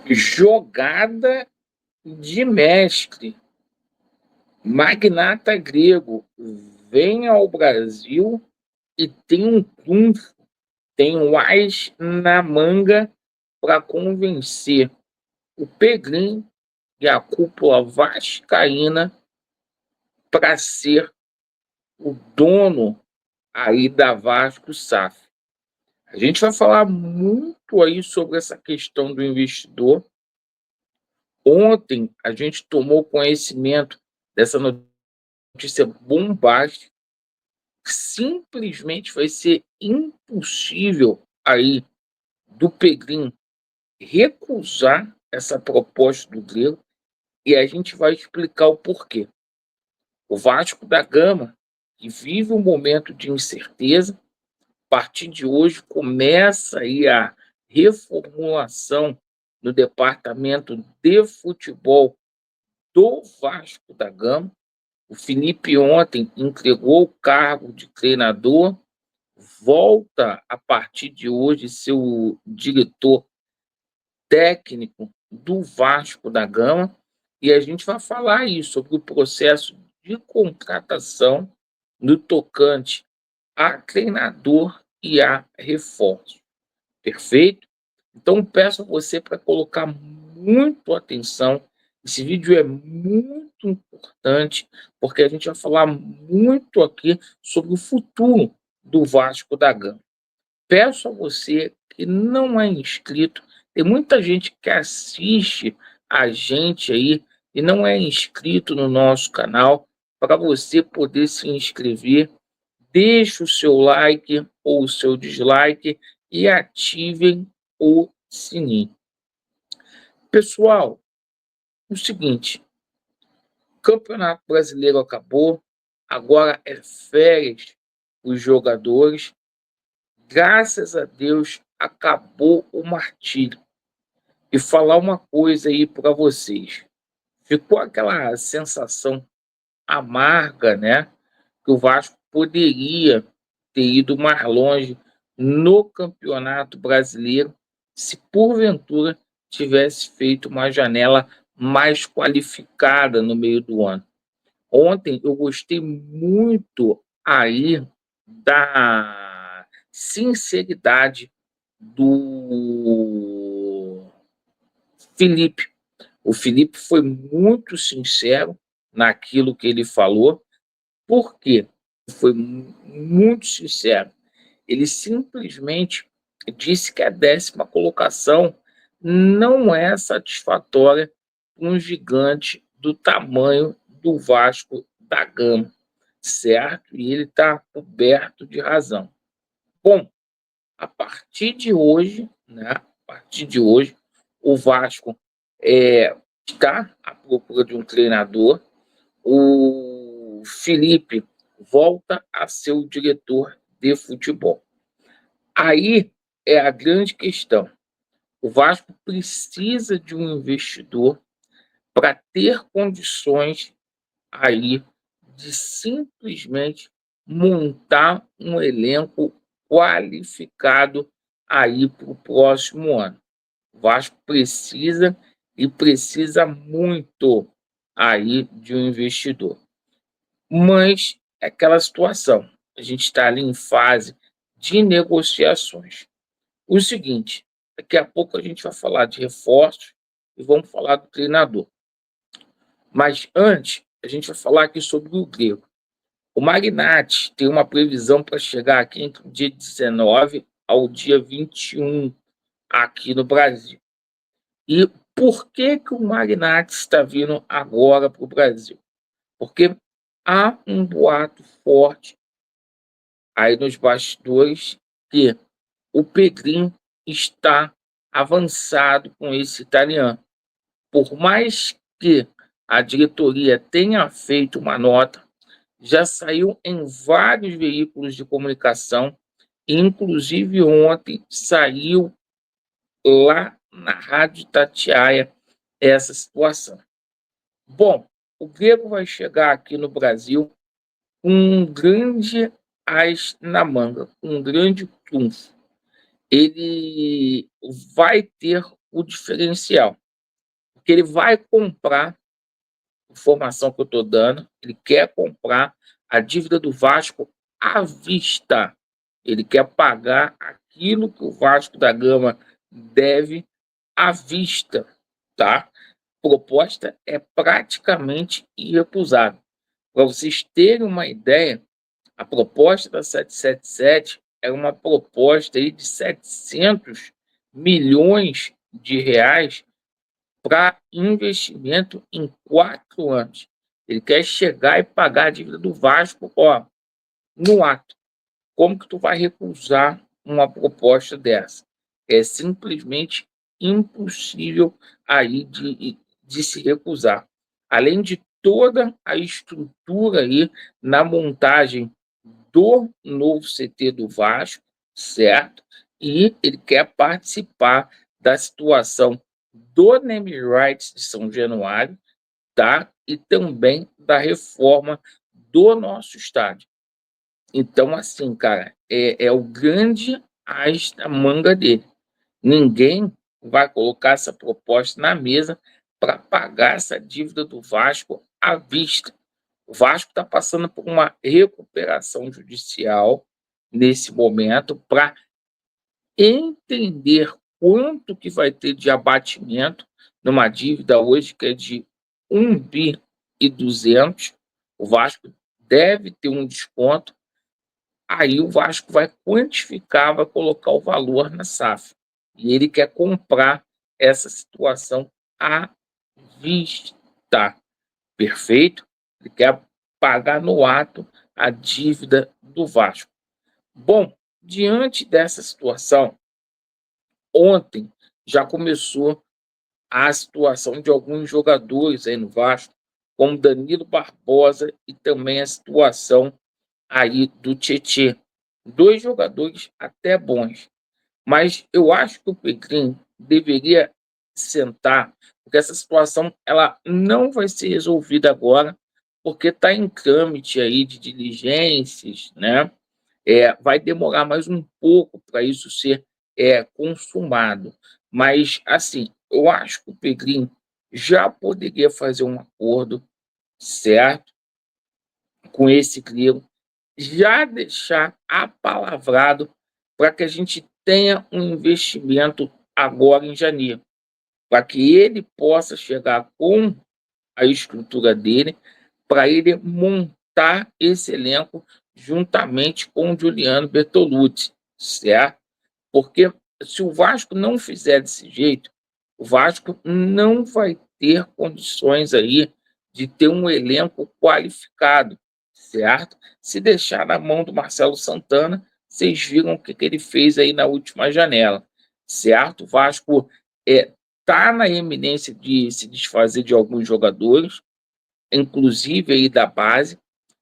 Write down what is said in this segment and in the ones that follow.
Jogada de mestre. Magnata grego vem ao Brasil e tem um trunfo, tem um as na manga para convencer o Pedrinho e a cúpula vascaína para ser o dono aí da Vasco SAF. A gente vai falar muito aí sobre essa questão do investidor. Ontem a gente tomou conhecimento dessa notícia bombástica. Simplesmente vai ser impossível aí do Pedrinho recusar essa proposta do Grêmio e a gente vai explicar o porquê. O Vasco da Gama, que vive um momento de incerteza, a partir de hoje começa aí a reformulação no departamento de futebol do Vasco da Gama. O Felipe ontem entregou o cargo de treinador, volta a partir de hoje ser o diretor técnico do Vasco da Gama e a gente vai falar aí sobre o processo de contratação no tocante a treinador e a reforço. Perfeito? Então peço a você para colocar muito atenção. Esse vídeo é muito importante porque a gente vai falar muito aqui sobre o futuro do Vasco da Gama. Peço a você que não é inscrito, tem muita gente que assiste a gente aí e não é inscrito no nosso canal, para você poder se inscrever, deixe o seu like ou o seu dislike e ativem o sininho. Pessoal, o seguinte, o Campeonato Brasileiro acabou, agora é férias os jogadores. Graças a Deus acabou o martírio. E falar uma coisa aí para vocês. Ficou aquela sensação amarga, né? Que o Vasco poderia ter ido mais longe no Campeonato Brasileiro se porventura tivesse feito uma janela mais qualificada no meio do ano. Ontem eu gostei muito aí da sinceridade do Felipe. O Felipe foi muito sincero naquilo que ele falou. Por quê? Foi muito sincero. Ele simplesmente disse que a 10ª colocação não é satisfatória para um gigante do tamanho do Vasco da Gama, certo? E ele está coberto de razão. Bom, a partir de hoje, né? A partir de hoje, o Vasco está à procura de um treinador. O Felipe volta a ser o diretor de futebol. Aí é a grande questão. O Vasco precisa de um investidor para ter condições aí de simplesmente montar um elenco qualificado aí para o próximo ano. O Vasco precisa e precisa muito aí de um investidor. Mas é aquela situação, a gente está ali em fase de negociações. O seguinte, daqui a pouco a gente vai falar de reforços e vamos falar do treinador. Mas antes, a gente vai falar aqui sobre o Grego. O Magnate tem uma previsão para chegar aqui entre o dia 19 ao dia 21 aqui no Brasil. E por que o Magnate está vindo agora para o Brasil? Porque há um boato forte aí nos bastidores que o Pedrinho está avançado com esse italiano. Por mais que a diretoria tenha feito uma nota, já saiu em vários veículos de comunicação, inclusive ontem saiu lá na Rádio Tatiaia essa situação. Bom, o Grego vai chegar aqui no Brasil com um grande as na manga, um grande trunfo. Ele vai ter o diferencial, porque ele vai comprar, informação que eu estou dando, ele quer comprar a dívida do Vasco à vista. Ele quer pagar aquilo que o Vasco da Gama deve à vista, tá? Proposta é praticamente irrecusável. Para vocês terem uma ideia, a proposta da 777 é uma proposta aí de 700 milhões de reais para investimento em 4 anos. Ele quer chegar e pagar a dívida do Vasco, ó, no ato. Como que tu vai recusar uma proposta dessa? É simplesmente impossível aí de se recusar. Além de toda a estrutura aí na montagem do novo CT do Vasco, certo? E ele quer participar da situação do name rights de São Januário, tá? E também da reforma do nosso estádio. Então, assim, cara, é o grande as da manga dele. Ninguém vai colocar essa proposta na mesa para pagar essa dívida do Vasco à vista. O Vasco está passando por uma recuperação judicial nesse momento para entender quanto que vai ter de abatimento numa dívida hoje que é de 1,2 bi. O Vasco deve ter um desconto. Aí o Vasco vai quantificar, vai colocar o valor na SAF. E ele quer comprar essa situação à vista. Perfeito? Ele quer pagar no ato a dívida do Vasco. Bom, diante dessa situação, ontem já começou a situação de alguns jogadores aí no Vasco, como Danilo Barbosa e também a situação aí do Tietê. Dois jogadores até bons, mas eu acho que o Pedrinho deveria sentar, porque essa situação ela não vai ser resolvida agora, porque está em trâmite aí de diligências, né? Vai demorar mais um pouco para isso ser consumado. Mas, assim, eu acho que o Pedrinho já poderia fazer um acordo, certo, com esse Grilo, já deixar apalavrado para que a gente tenha um investimento agora em janeiro, para que ele possa chegar com a estrutura dele, para ele montar esse elenco juntamente com o Juliano Bertolucci, certo? Porque se o Vasco não fizer desse jeito, o Vasco não vai ter condições aí de ter um elenco qualificado, certo? Se deixar na mão do Marcelo Santana, vocês viram o que ele fez aí na última janela, certo? O Vasco está na eminência de se desfazer de alguns jogadores, inclusive aí da base.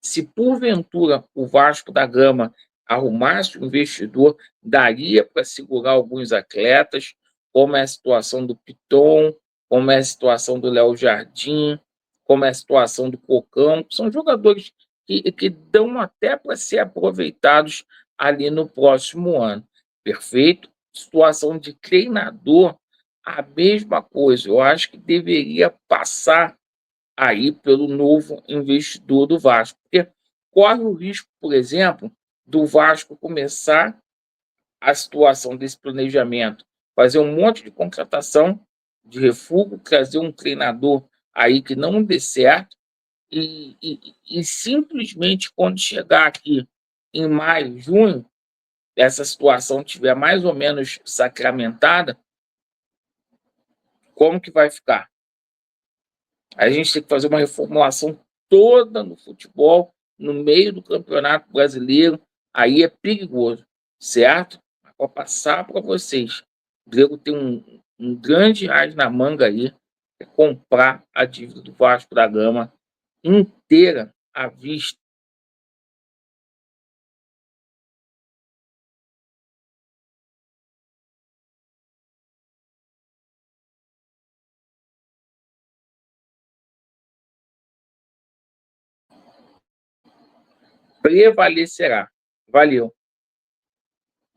Se porventura o Vasco da Gama arrumasse um investidor, daria para segurar alguns atletas, como é a situação do Piton, como é a situação do Léo Jardim, como é a situação do Cocão. São jogadores que dão até para ser aproveitados ali no próximo ano. Perfeito? Situação de treinador, a mesma coisa. Eu acho que deveria passar aí pelo novo investidor do Vasco. Porque corre o risco, por exemplo, do Vasco começar a situação desse planejamento, fazer um monte de contratação de refúgio, trazer um treinador aí que não dê certo e simplesmente quando chegar aqui em maio, junho, essa situação tiver mais ou menos sacramentada, como que vai ficar? A gente tem que fazer uma reformulação toda no futebol, no meio do Campeonato Brasileiro, aí é perigoso, certo? Vou passar para vocês. O Grego tem um grande as na manga aí, é comprar a dívida do Vasco da Gama inteira à vista. Prevalecerá. Valeu.